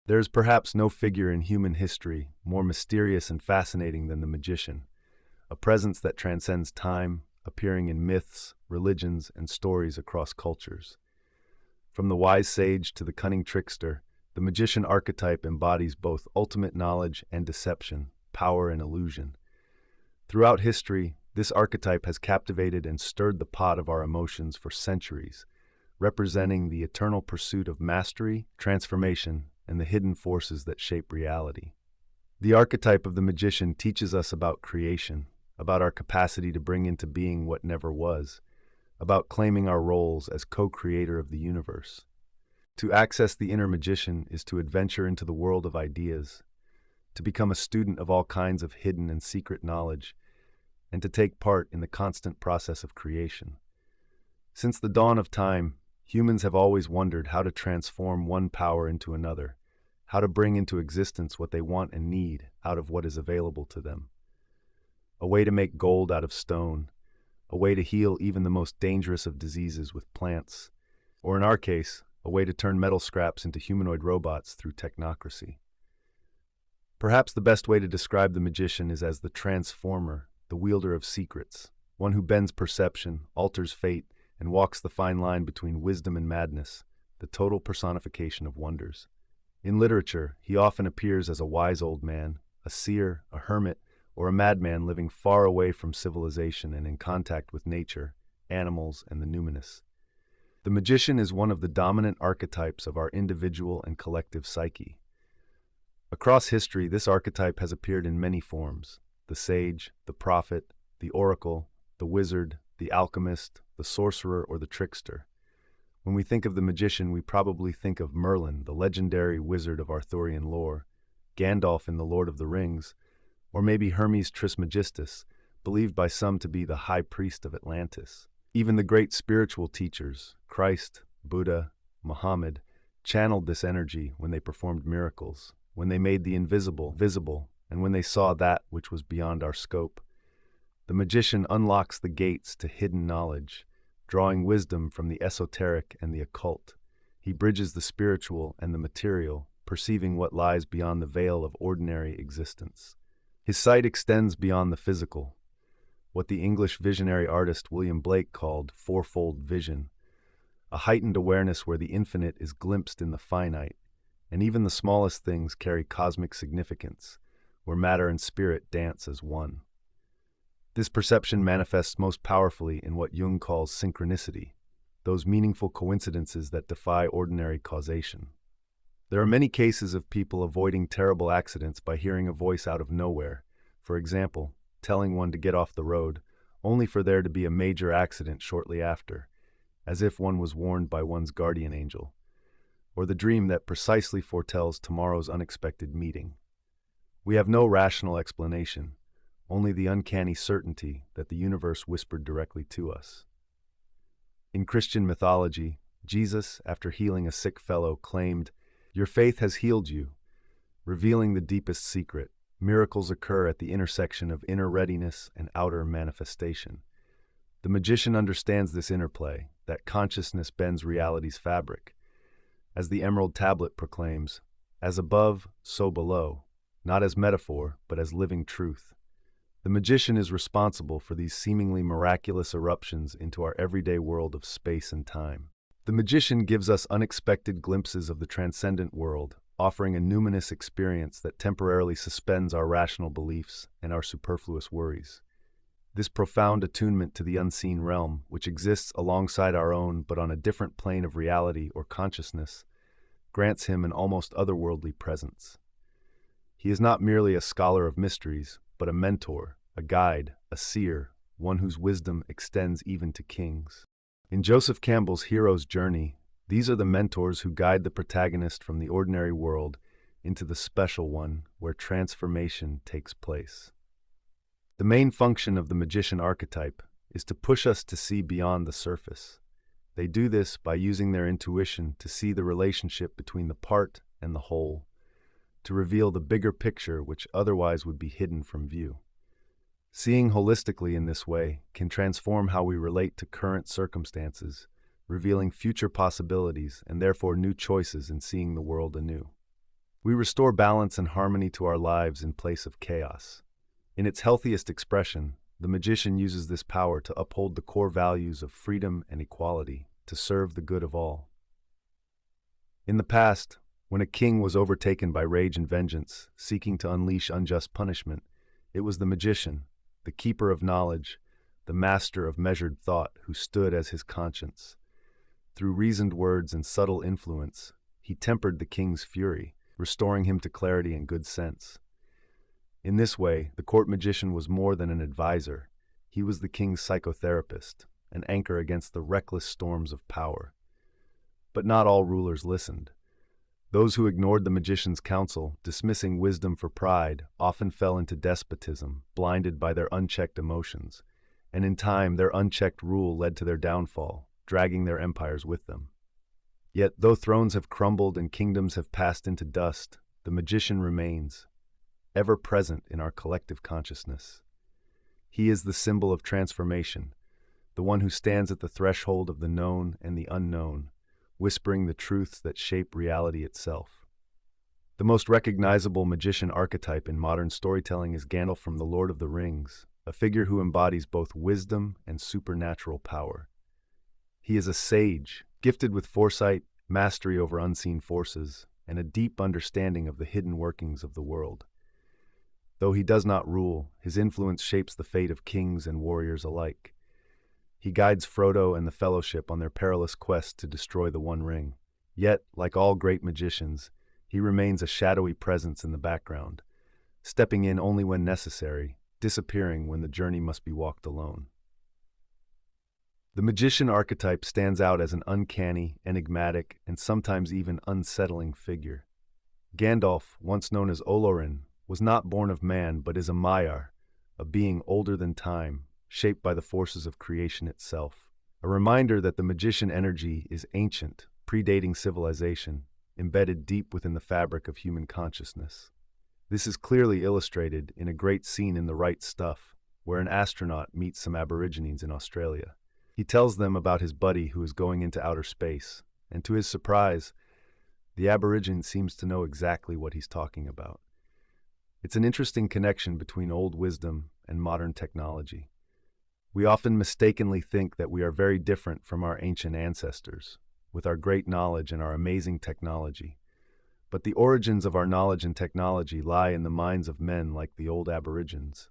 There is perhaps no figure in human history more mysterious and fascinating than the magician, a presence that transcends time, appearing in myths, religions, and stories across cultures. From the wise sage to the cunning trickster, the magician archetype embodies both ultimate knowledge and deception, power and illusion. Throughout history, this archetype has captivated and stirred the pot of our emotions for centuries, representing the eternal pursuit of mastery, transformation, and the hidden forces that shape reality. The archetype of the magician teaches us about creation, about our capacity to bring into being what never was, about claiming our roles as co-creator of the universe. To access the inner magician is to adventure into the world of ideas, to become a student of all kinds of hidden and secret knowledge, and to take part in the constant process of creation. Since the dawn of time, humans have always wondered how to transform one power into another, how to bring into existence what they want and need out of what is available to them. A way to make gold out of stone, a way to heal even the most dangerous of diseases with plants, or in our case, a way to turn metal scraps into humanoid robots through technocracy. Perhaps the best way to describe the magician is as the transformer, the wielder of secrets, one who bends perception, alters fate, and walks the fine line between wisdom and madness, the total personification of wonders. In literature, he often appears as a wise old man, a seer, a hermit, or a madman living far away from civilization and in contact with nature, animals, and the numinous. The magician is one of the dominant archetypes of our individual and collective psyche. Across history, this archetype has appeared in many forms: the sage, the prophet, the oracle, the wizard, the alchemist, the sorcerer, or the trickster. When we think of the magician, we probably think of Merlin, the legendary wizard of Arthurian lore, Gandalf in The Lord of the Rings, or maybe Hermes Trismegistus, believed by some to be the high priest of Atlantis. Even the great spiritual teachers, Christ, Buddha, Muhammad, channeled this energy when they performed miracles, when they made the invisible visible, and when they saw that which was beyond our scope. The magician unlocks the gates to hidden knowledge, drawing wisdom from the esoteric and the occult. He bridges the spiritual and the material, perceiving what lies beyond the veil of ordinary existence. His sight extends beyond the physical, what the English visionary artist William Blake called fourfold vision, a heightened awareness where the infinite is glimpsed in the finite, and even the smallest things carry cosmic significance, where matter and spirit dance as one. This perception manifests most powerfully in what Jung calls synchronicity, those meaningful coincidences that defy ordinary causation. There are many cases of people avoiding terrible accidents by hearing a voice out of nowhere, for example, telling one to get off the road, only for there to be a major accident shortly after, as if one was warned by one's guardian angel, or the dream that precisely foretells tomorrow's unexpected meeting. We have no rational explanation, only the uncanny certainty that the universe whispered directly to us. In Christian mythology, Jesus, after healing a sick fellow, claimed, "Your faith has healed you," revealing the deepest secret. Miracles occur at the intersection of inner readiness and outer manifestation. The magician understands this interplay, that consciousness bends reality's fabric. As the Emerald Tablet proclaims, "As above, so below," not as metaphor, but as living truth. The magician is responsible for these seemingly miraculous eruptions into our everyday world of space and time. The magician gives us unexpected glimpses of the transcendent world, offering a numinous experience that temporarily suspends our rational beliefs and our superfluous worries. This profound attunement to the unseen realm, which exists alongside our own but on a different plane of reality or consciousness, grants him an almost otherworldly presence. He is not merely a scholar of mysteries, but a mentor, a guide, a seer, one whose wisdom extends even to kings. In Joseph Campbell's hero's journey, these are the mentors who guide the protagonist from the ordinary world into the special one where transformation takes place. The main function of the magician archetype is to push us to see beyond the surface. They do this by using their intuition to see the relationship between the part and the whole, to reveal the bigger picture which otherwise would be hidden from view. Seeing holistically in this way can transform how we relate to current circumstances, revealing future possibilities and therefore new choices in seeing the world anew. We restore balance and harmony to our lives in place of chaos. In its healthiest expression, the magician uses this power to uphold the core values of freedom and equality, to serve the good of all. In the past, when a king was overtaken by rage and vengeance, seeking to unleash unjust punishment, it was the magician, the keeper of knowledge, the master of measured thought, who stood as his conscience. Through reasoned words and subtle influence, he tempered the king's fury, restoring him to clarity and good sense. In this way, the court magician was more than an advisor. He was the king's psychotherapist, an anchor against the reckless storms of power. But not all rulers listened. Those who ignored the magician's counsel, dismissing wisdom for pride, often fell into despotism, blinded by their unchecked emotions. And in time, their unchecked rule led to their downfall, dragging their empires with them. Yet, though thrones have crumbled and kingdoms have passed into dust, the magician remains, ever present in our collective consciousness. He is the symbol of transformation, the one who stands at the threshold of the known and the unknown, whispering the truths that shape reality itself. The most recognizable magician archetype in modern storytelling is Gandalf from The Lord of the Rings, a figure who embodies both wisdom and supernatural power. He is a sage, gifted with foresight, mastery over unseen forces, and a deep understanding of the hidden workings of the world. Though he does not rule, his influence shapes the fate of kings and warriors alike. He guides Frodo and the Fellowship on their perilous quest to destroy the One Ring. Yet, like all great magicians, he remains a shadowy presence in the background, stepping in only when necessary, disappearing when the journey must be walked alone. The magician archetype stands out as an uncanny, enigmatic, and sometimes even unsettling figure. Gandalf, once known as Olorin, was not born of man but is a Maiar, a being older than time, shaped by the forces of creation itself. A reminder that the magician energy is ancient, predating civilization, embedded deep within the fabric of human consciousness. This is clearly illustrated in a great scene in The Right Stuff, where an astronaut meets some Aborigines in Australia. He tells them about his buddy who is going into outer space, and to his surprise, the Aborigine seems to know exactly what he's talking about. It's an interesting connection between old wisdom and modern technology. We often mistakenly think that we are very different from our ancient ancestors, with our great knowledge and our amazing technology. But the origins of our knowledge and technology lie in the minds of men like the old Aborigines.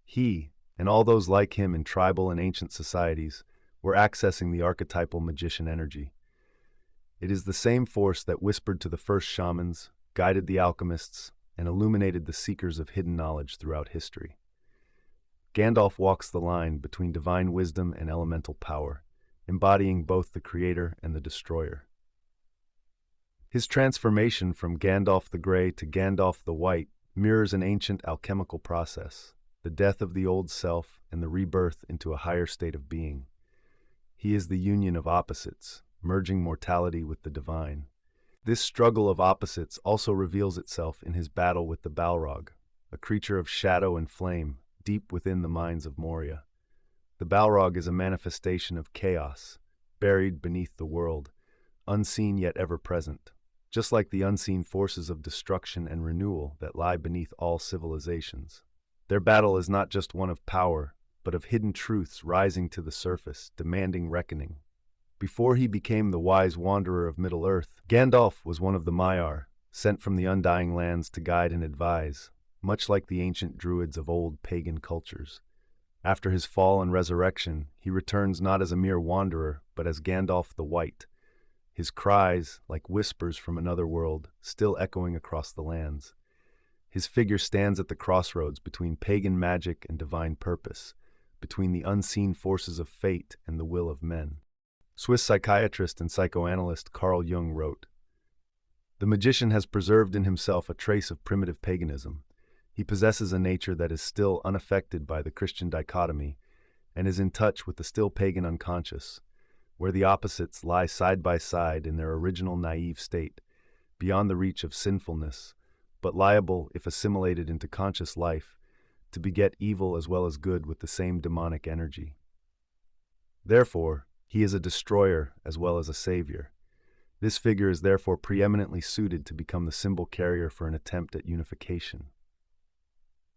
He, and all those like him in tribal and ancient societies, were accessing the archetypal magician energy. It is the same force that whispered to the first shamans, guided the alchemists, and illuminated the seekers of hidden knowledge throughout history. Gandalf walks the line between divine wisdom and elemental power, embodying both the creator and the destroyer. His transformation from Gandalf the Grey to Gandalf the White mirrors an ancient alchemical process, the death of the old self and the rebirth into a higher state of being. He is the union of opposites, merging mortality with the divine. This struggle of opposites also reveals itself in his battle with the Balrog, a creature of shadow and flame, deep within the mines of Moria. The Balrog is a manifestation of chaos, buried beneath the world, unseen yet ever present, just like the unseen forces of destruction and renewal that lie beneath all civilizations. Their battle is not just one of power, but of hidden truths rising to the surface, demanding reckoning. Before he became the wise wanderer of Middle-earth, Gandalf was one of the Maiar, sent from the Undying Lands to guide and advise, much like the ancient druids of old pagan cultures. After his fall and resurrection, he returns not as a mere wanderer, but as Gandalf the White, his cries, like whispers from another world, still echoing across the lands. His figure stands at the crossroads between pagan magic and divine purpose, between the unseen forces of fate and the will of men. Swiss psychiatrist and psychoanalyst Carl Jung wrote, "The magician has preserved in himself a trace of primitive paganism. He possesses a nature that is still unaffected by the Christian dichotomy and is in touch with the still pagan unconscious, where the opposites lie side by side in their original naive state, beyond the reach of sinfulness, but liable, if assimilated into conscious life, to beget evil as well as good with the same demonic energy. Therefore, he is a destroyer as well as a savior. This figure is therefore preeminently suited to become the symbol carrier for an attempt at unification.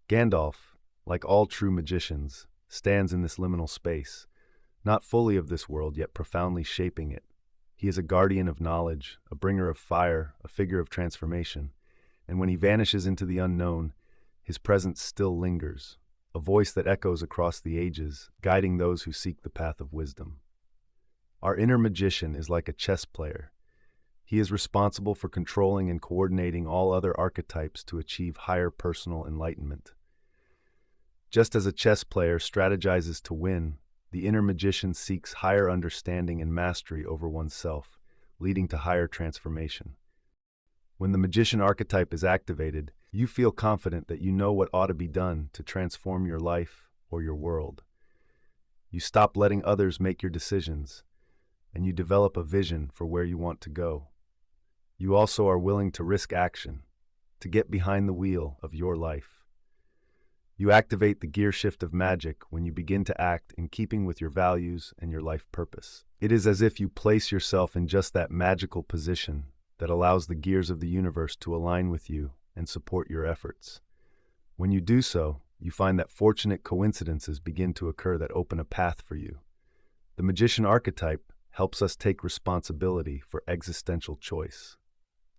Gandalf, like all true magicians, stands in this liminal space, not fully of this world yet profoundly shaping it. He is a guardian of knowledge, a bringer of fire, a figure of transformation, and when he vanishes into the unknown, his presence still lingers, a voice that echoes across the ages, guiding those who seek the path of wisdom. Our inner magician is like a chess player. He is responsible for controlling and coordinating all other archetypes to achieve higher personal enlightenment. Just as a chess player strategizes to win, the inner magician seeks higher understanding and mastery over oneself, leading to higher transformation. When the magician archetype is activated, you feel confident that you know what ought to be done to transform your life or your world. You stop letting others make your decisions, and you develop a vision for where you want to go. You also are willing to risk action, to get behind the wheel of your life. You activate the gear shift of magic when you begin to act in keeping with your values and your life purpose. It is as if you place yourself in just that magical position that allows the gears of the universe to align with you and support your efforts. When you do so, you find that fortunate coincidences begin to occur that open a path for you. The magician archetype helps us take responsibility for existential choice.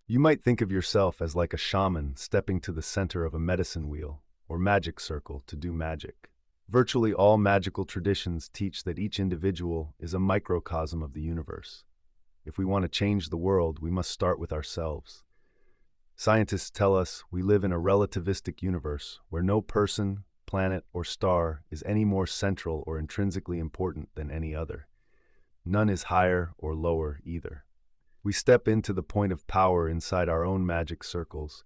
You might think of yourself as like a shaman stepping to the center of a medicine wheel or magic circle to do magic. Virtually all magical traditions teach that each individual is a microcosm of the universe. If we want to change the world, we must start with ourselves. Scientists tell us we live in a relativistic universe where no person, planet, or star is any more central or intrinsically important than any other. None is higher or lower either. We step into the point of power inside our own magic circles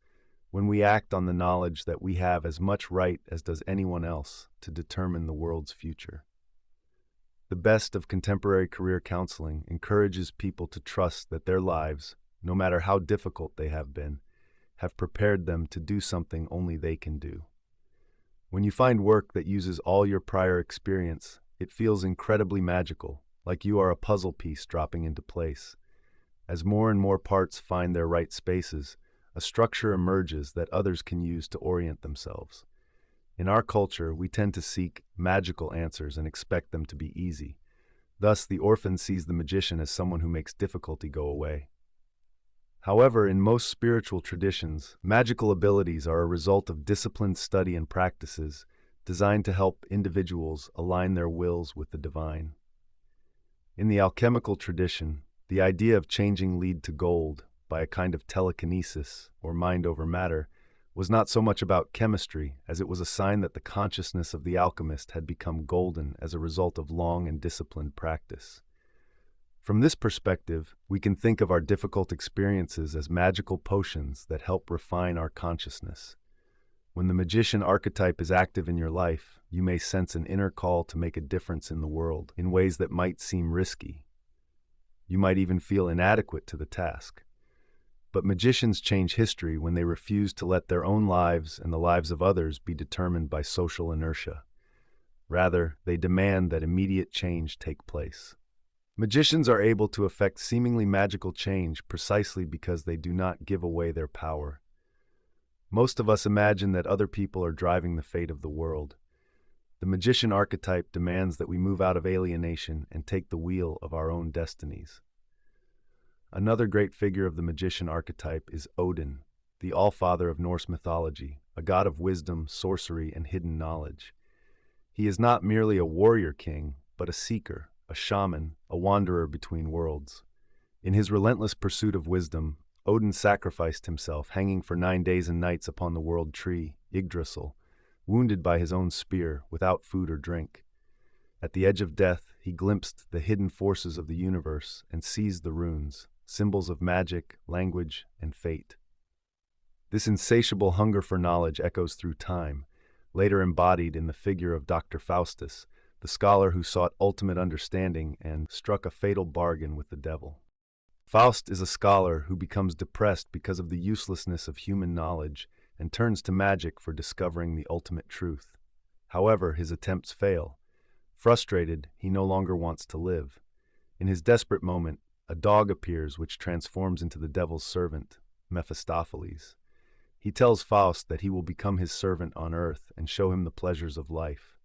when we act on the knowledge that we have as much right as does anyone else to determine the world's future. The best of contemporary career counseling encourages people to trust that their lives, no matter how difficult they have been, have prepared them to do something only they can do. When you find work that uses all your prior experience, it feels incredibly magical, like you are a puzzle piece dropping into place. As more and more parts find their right spaces, a structure emerges that others can use to orient themselves. In our culture, we tend to seek magical answers and expect them to be easy. Thus, the orphan sees the magician as someone who makes difficulty go away. However, in most spiritual traditions, magical abilities are a result of disciplined study and practices designed to help individuals align their wills with the divine. In the alchemical tradition, the idea of changing lead to gold by a kind of telekinesis, or mind over matter, was not so much about chemistry as it was a sign that the consciousness of the alchemist had become golden as a result of long and disciplined practice. From this perspective, we can think of our difficult experiences as magical potions that help refine our consciousness. When the magician archetype is active in your life, you may sense an inner call to make a difference in the world in ways that might seem risky. You might even feel inadequate to the task. But magicians change history when they refuse to let their own lives and the lives of others be determined by social inertia. Rather, they demand that immediate change take place. Magicians are able to effect seemingly magical change precisely because they do not give away their power. Most of us imagine that other people are driving the fate of the world. The magician archetype demands that we move out of alienation and take the wheel of our own destinies. Another great figure of the magician archetype is Odin, the Allfather of Norse mythology, a god of wisdom, sorcery, and hidden knowledge. He is not merely a warrior king, but a seeker, a shaman, a wanderer between worlds. In his relentless pursuit of wisdom, Odin sacrificed himself, hanging for 9 days and nights upon the world tree, Yggdrasil, wounded by his own spear, without food or drink. At the edge of death, he glimpsed the hidden forces of the universe and seized the runes, symbols of magic, language, and fate. This insatiable hunger for knowledge echoes through time, later embodied in the figure of Dr. Faustus, the scholar who sought ultimate understanding and struck a fatal bargain with the devil. Faust is a scholar who becomes depressed because of the uselessness of human knowledge and turns to magic for discovering the ultimate truth. However, his attempts fail. Frustrated, he no longer wants to live. In his desperate moment, a dog appears which transforms into the devil's servant, Mephistopheles. He tells Faust that he will become his servant on earth and show him the pleasures of life.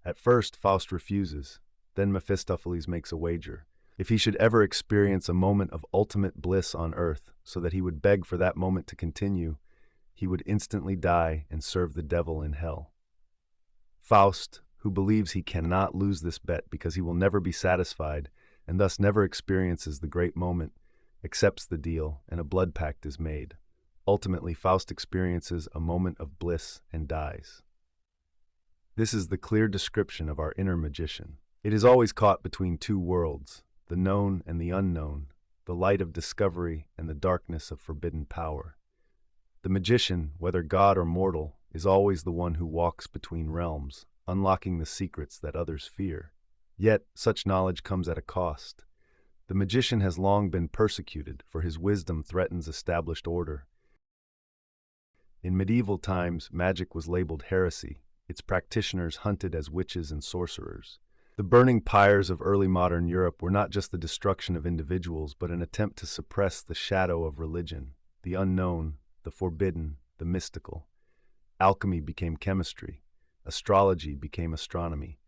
At first, Faust refuses. Then Mephistopheles makes a wager. If he should ever experience a moment of ultimate bliss on earth, so that he would beg for that moment to continue, he would instantly die and serve the devil in hell. Faust, who believes he cannot lose this bet because he will never be satisfied and thus never experiences the great moment, accepts the deal and a blood pact is made. Ultimately, Faust experiences a moment of bliss and dies. This is the clear description of our inner magician. It is always caught between two worlds, the known and the unknown, the light of discovery and the darkness of forbidden power. The magician, whether god or mortal, is always the one who walks between realms, unlocking the secrets that others fear. Yet, such knowledge comes at a cost. The magician has long been persecuted, for his wisdom threatens established order. In medieval times, magic was labeled heresy, its practitioners hunted as witches and sorcerers. The burning pyres of early modern Europe were not just the destruction of individuals, but an attempt to suppress the shadow of religion, the unknown, the forbidden, the mystical. Alchemy became chemistry, astrology became astronomy.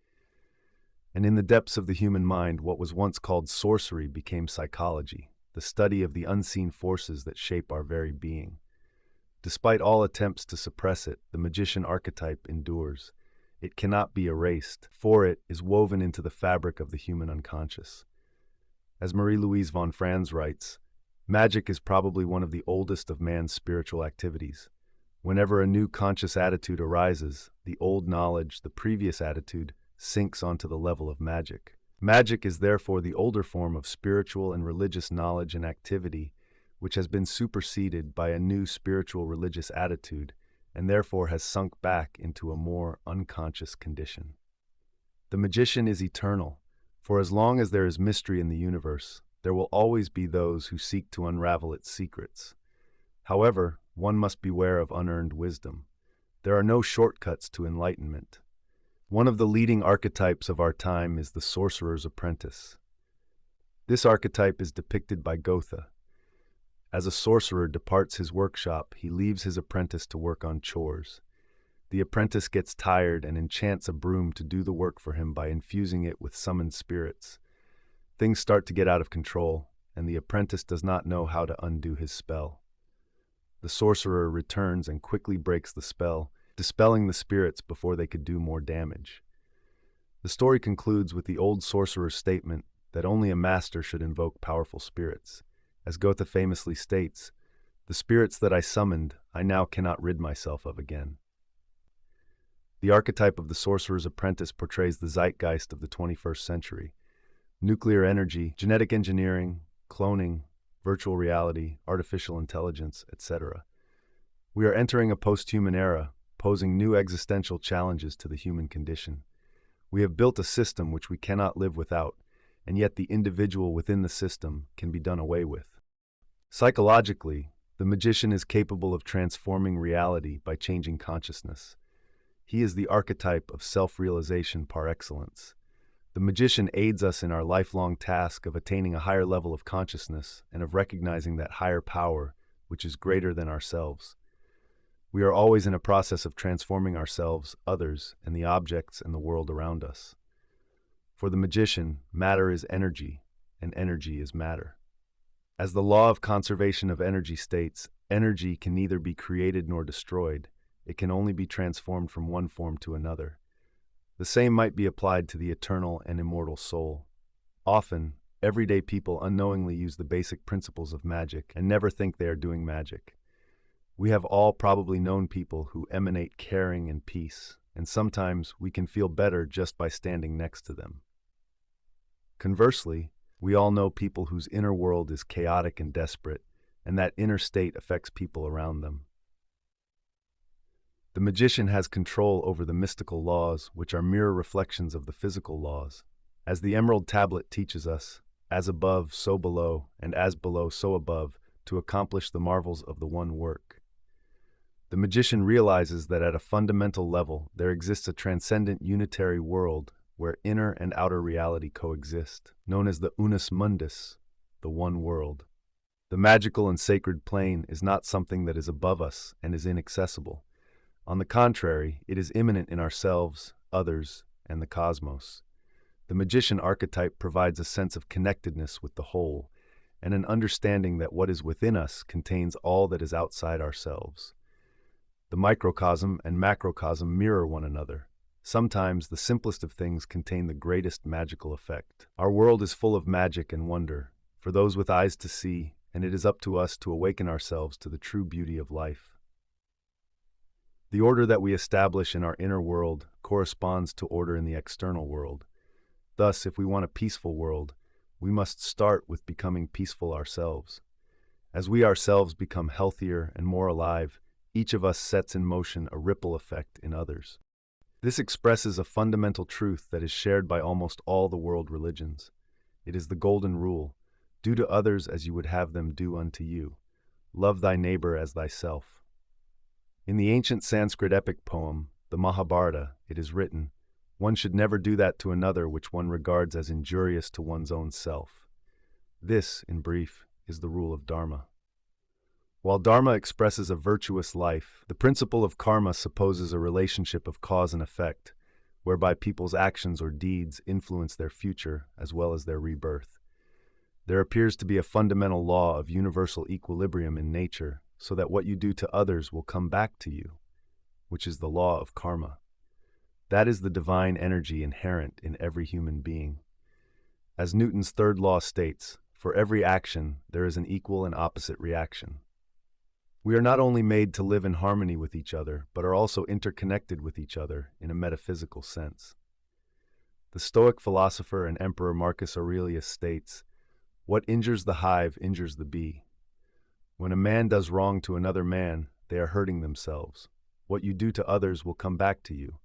And in the depths of the human mind, what was once called sorcery became psychology, the study of the unseen forces that shape our very being. Despite all attempts to suppress it, the magician archetype endures. It cannot be erased, for it is woven into the fabric of the human unconscious. As Marie-Louise von Franz writes, magic is probably one of the oldest of man's spiritual activities. Whenever a new conscious attitude arises, the old knowledge, the previous attitude, sinks onto the level of magic. Magic is therefore the older form of spiritual and religious knowledge and activity, which has been superseded by a new spiritual religious attitude, and therefore has sunk back into a more unconscious condition. The magician is eternal, for as long as there is mystery in the universe, there will always be those who seek to unravel its secrets. However, one must beware of unearned wisdom. There are no shortcuts to enlightenment. One of the leading archetypes of our time is the sorcerer's apprentice. This archetype is depicted by Goethe. As a sorcerer departs his workshop, he leaves his apprentice to work on chores. The apprentice gets tired and enchants a broom to do the work for him by infusing it with summoned spirits. Things start to get out of control, and the apprentice does not know how to undo his spell. The sorcerer returns and quickly breaks the spell, dispelling the spirits before they could do more damage. The story concludes with the old sorcerer's statement that only a master should invoke powerful spirits. As Goethe famously states, "The spirits that I summoned, I now cannot rid myself of again." The archetype of the sorcerer's apprentice portrays the zeitgeist of the 21st century. Nuclear energy, genetic engineering, cloning, virtual reality, artificial intelligence, etc. We are entering a post-human era, posing new existential challenges to the human condition. We have built a system which we cannot live without, and yet the individual within the system can be done away with. Psychologically, the magician is capable of transforming reality by changing consciousness. He is the archetype of self-realization par excellence. The magician aids us in our lifelong task of attaining a higher level of consciousness and of recognizing that higher power, which is greater than ourselves. We are always in a process of transforming ourselves, others, and the objects and the world around us. For the magician, matter is energy, and energy is matter. As the law of conservation of energy states, energy can neither be created nor destroyed. It can only be transformed from one form to another. The same might be applied to the eternal and immortal soul. Often, everyday people unknowingly use the basic principles of magic and never think they are doing magic. We have all probably known people who emanate caring and peace, and sometimes we can feel better just by standing next to them. Conversely, we all know people whose inner world is chaotic and desperate, and that inner state affects people around them. The magician has control over the mystical laws, which are mirror reflections of the physical laws. As the Emerald Tablet teaches us, as above, so below, and as below, so above, to accomplish the marvels of the one work. The magician realizes that at a fundamental level, there exists a transcendent unitary world where inner and outer reality coexist, known as the unus mundus, the one world. The magical and sacred plane is not something that is above us and is inaccessible. On the contrary, it is immanent in ourselves, others, and the cosmos. The magician archetype provides a sense of connectedness with the whole, and an understanding that what is within us contains all that is outside ourselves. The microcosm and macrocosm mirror one another. Sometimes the simplest of things contain the greatest magical effect. Our world is full of magic and wonder, for those with eyes to see, and it is up to us to awaken ourselves to the true beauty of life. The order that we establish in our inner world corresponds to order in the external world. Thus, if we want a peaceful world, we must start with becoming peaceful ourselves. As we ourselves become healthier and more alive, each of us sets in motion a ripple effect in others. This expresses a fundamental truth that is shared by almost all the world religions. It is the golden rule: do to others as you would have them do unto you. Love thy neighbor as thyself. In the ancient Sanskrit epic poem, the Mahabharata, it is written, one should never do that to another which one regards as injurious to one's own self. This, in brief, is the rule of Dharma. While Dharma expresses a virtuous life, the principle of karma supposes a relationship of cause and effect, whereby people's actions or deeds influence their future as well as their rebirth. There appears to be a fundamental law of universal equilibrium in nature, so that what you do to others will come back to you, which is the law of karma. That is the divine energy inherent in every human being. As Newton's third law states, for every action there is an equal and opposite reaction. We are not only made to live in harmony with each other, but are also interconnected with each other in a metaphysical sense. The Stoic philosopher and emperor Marcus Aurelius states, "What injures the hive injures the bee." When a man does wrong to another man, they are hurting themselves. What you do to others will come back to you,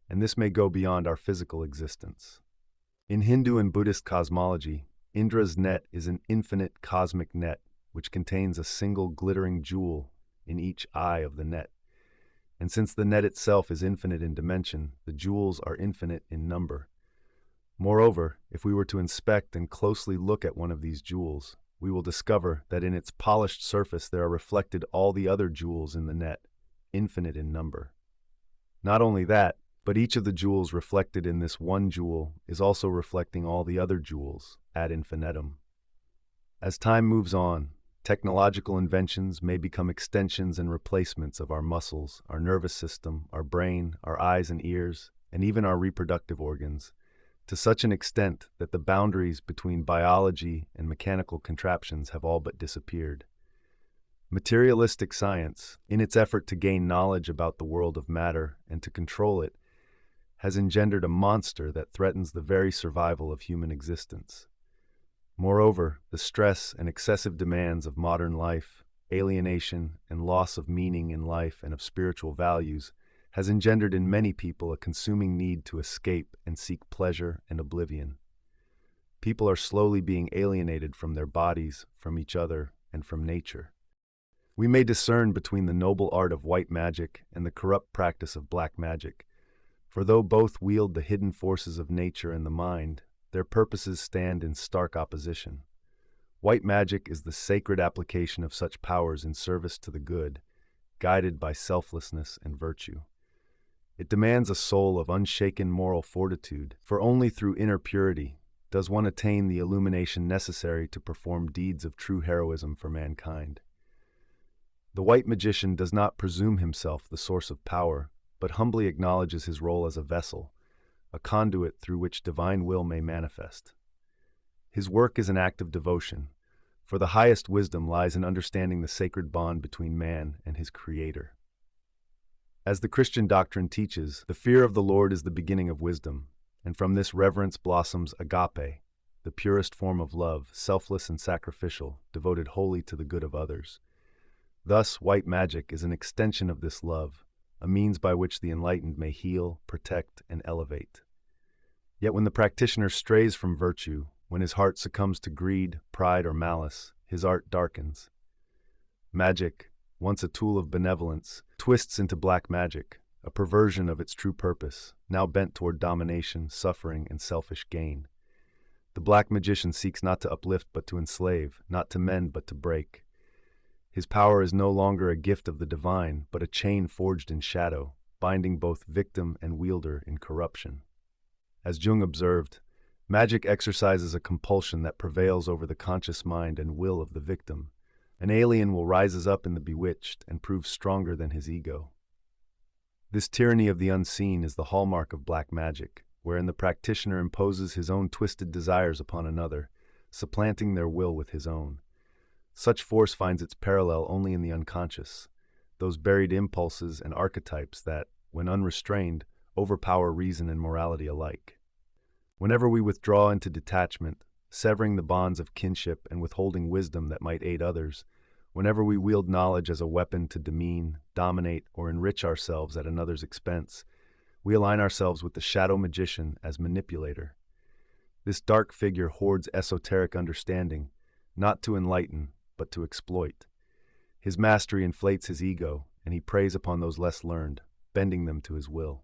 and this may go beyond our physical existence. In Hindu and Buddhist cosmology, Indra's net is an infinite cosmic net which contains a single glittering jewel in each eye of the net. And since the net itself is infinite in dimension, the jewels are infinite in number. Moreover, if we were to inspect and closely look at one of these jewels, we will discover that in its polished surface there are reflected all the other jewels in the net, infinite in number. Not only that, but each of the jewels reflected in this one jewel is also reflecting all the other jewels ad infinitum. As time moves on, technological inventions may become extensions and replacements of our muscles, our nervous system, our brain, our eyes and ears, and even our reproductive organs, to such an extent that the boundaries between biology and mechanical contraptions have all but disappeared. Materialistic science, in its effort to gain knowledge about the world of matter and to control it, has engendered a monster that threatens the very survival of human existence. Moreover, the stress and excessive demands of modern life, alienation, and loss of meaning in life and of spiritual values has engendered in many people a consuming need to escape and seek pleasure and oblivion. People are slowly being alienated from their bodies, from each other, and from nature. We may discern between the noble art of white magic and the corrupt practice of black magic, for though both wield the hidden forces of nature and the mind, their purposes stand in stark opposition. White magic is the sacred application of such powers in service to the good, guided by selflessness and virtue. It demands a soul of unshaken moral fortitude, for only through inner purity does one attain the illumination necessary to perform deeds of true heroism for mankind. The white magician does not presume himself the source of power, but humbly acknowledges his role as a vessel, a conduit through which divine will may manifest. His work is an act of devotion, for the highest wisdom lies in understanding the sacred bond between man and his Creator. As the Christian doctrine teaches, the fear of the Lord is the beginning of wisdom, and from this reverence blossoms agape, the purest form of love, selfless and sacrificial, devoted wholly to the good of others. Thus, white magic is an extension of this love, a means by which the enlightened may heal, protect, and elevate. Yet when the practitioner strays from virtue, when his heart succumbs to greed, pride, or malice, his art darkens. Magic, once a tool of benevolence, twists into black magic, a perversion of its true purpose, now bent toward domination, suffering, and selfish gain. The black magician seeks not to uplift but to enslave, not to mend but to break. His power is no longer a gift of the divine, but a chain forged in shadow, binding both victim and wielder in corruption. As Jung observed, magic exercises a compulsion that prevails over the conscious mind and will of the victim. An alien will rise up in the bewitched and prove stronger than his ego. This tyranny of the unseen is the hallmark of black magic, wherein the practitioner imposes his own twisted desires upon another, supplanting their will with his own. Such force finds its parallel only in the unconscious, those buried impulses and archetypes that, when unrestrained, overpower reason and morality alike. Whenever we withdraw into detachment, severing the bonds of kinship and withholding wisdom that might aid others, whenever we wield knowledge as a weapon to demean, dominate, or enrich ourselves at another's expense, we align ourselves with the shadow magician as manipulator. This dark figure hoards esoteric understanding, not to enlighten, but to exploit. His mastery inflates his ego, and he preys upon those less learned, bending them to his will.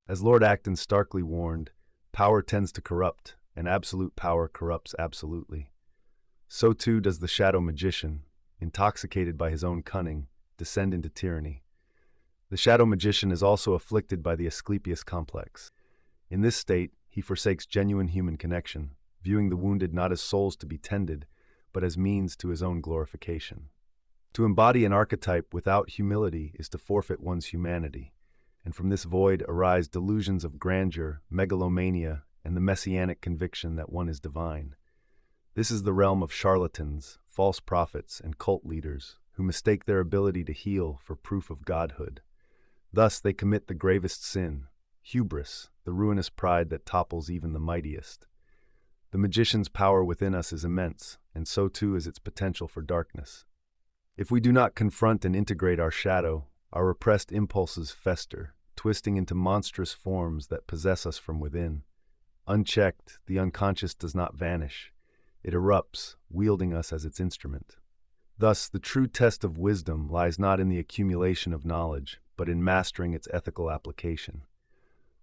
As Lord Acton starkly warned, power tends to corrupt, and absolute power corrupts absolutely. So too does the shadow magician, intoxicated by his own cunning, descend into tyranny. The shadow magician is also afflicted by the Asclepius complex. In this state, he forsakes genuine human connection, viewing the wounded not as souls to be tended, but as means to his own glorification. To embody an archetype without humility is to forfeit one's humanity, and from this void arise delusions of grandeur, megalomania, and the messianic conviction that one is divine. This is the realm of charlatans, false prophets, and cult leaders who mistake their ability to heal for proof of godhood. Thus they commit the gravest sin, hubris, the ruinous pride that topples even the mightiest. The magician's power within us is immense, and so too is its potential for darkness. If we do not confront and integrate our shadow, our repressed impulses fester, twisting into monstrous forms that possess us from within. Unchecked, the unconscious does not vanish. It erupts, wielding us as its instrument. Thus, the true test of wisdom lies not in the accumulation of knowledge, but in mastering its ethical application.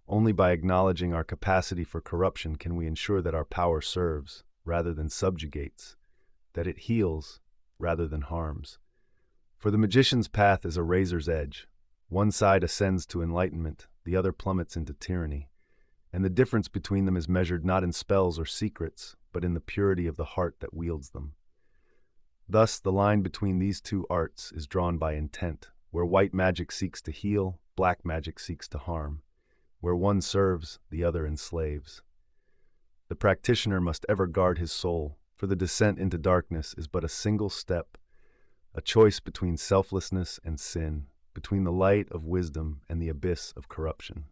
Only by acknowledging our capacity for corruption can we ensure that our power serves, rather than subjugates, that it heals, rather than harms. For the magician's path is a razor's edge. One side ascends to enlightenment, the other plummets into tyranny, and the difference between them is measured not in spells or secrets, but in the purity of the heart that wields them. Thus, the line between these two arts is drawn by intent, where white magic seeks to heal, black magic seeks to harm. Where one serves, the other enslaves. The practitioner must ever guard his soul, for the descent into darkness is but a single step, a choice between selflessness and sin, between the light of wisdom and the abyss of corruption.